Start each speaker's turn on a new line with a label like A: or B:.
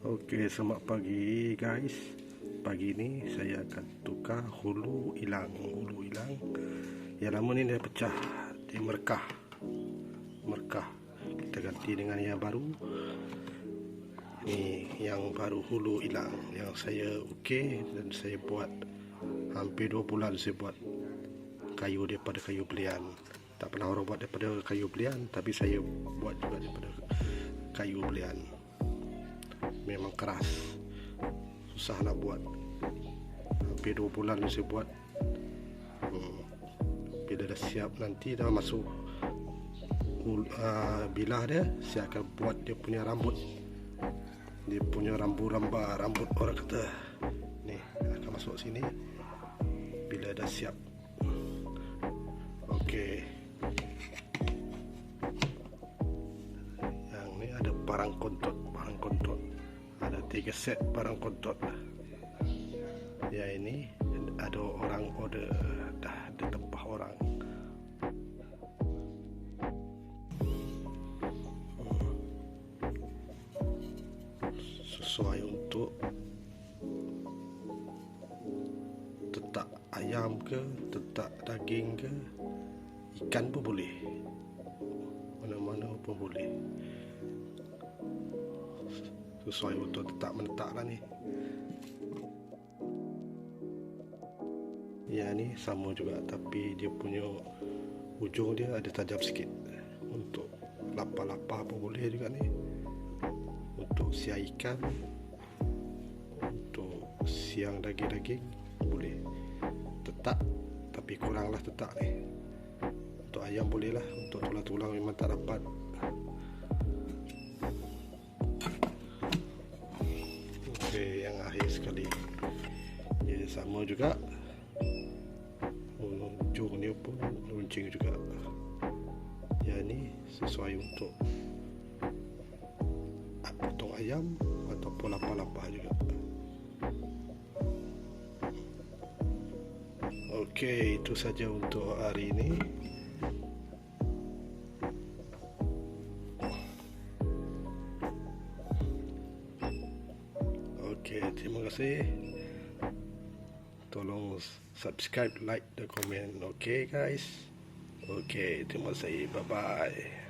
A: Oke, selamat pagi guys. Pagi ini saya akan tukar hulu hilang. Yang lama ni dia pecah, dia merekah. Kita ganti dengan yang baru. Ni yang baru hulu hilang yang saya dan saya buat hampir 2 bulan saya buat kayu daripada kayu belian. Tak pernah orang buat daripada kayu belian, tapi saya buat juga daripada kayu belian. Memang keras, susah nak buat. Hampir 2 bulan saya buat. Bila dah siap nanti dah masuk bilah dia, saya akan buat dia punya rambut. Dia punya rambut orang kata ni akan masuk sini bila dah siap. Okey, yang ni ada barang kontot. Ada 3 set barang kontot. Ya, ini ada orang order dah ditempah orang. Sesuai untuk tetak ayam ke, tetak daging ke, ikan pun boleh, mana-mana pun boleh. Sesuai untuk menetap lah ni. Ya, ni sama juga, tapi dia punya ujung dia ada tajam sikit. Untuk lapar-lapar pun boleh juga ni. Untuk siang ikan, untuk siang daging-daging boleh. Tetak, tapi kuranglah tetak ni. Untuk ayam boleh lah, untuk tulang-tulang memang tak dapat. Yang akhir sekali dia sama juga, ujung dia pun runcing juga. Yang ni sesuai untuk potong ayam ataupun lapar-lapar juga. Okey, itu saja untuk hari ini. Okey, terima kasih. Tolong subscribe, like dan komen. Okey guys. Okey, terima kasih. Bye bye.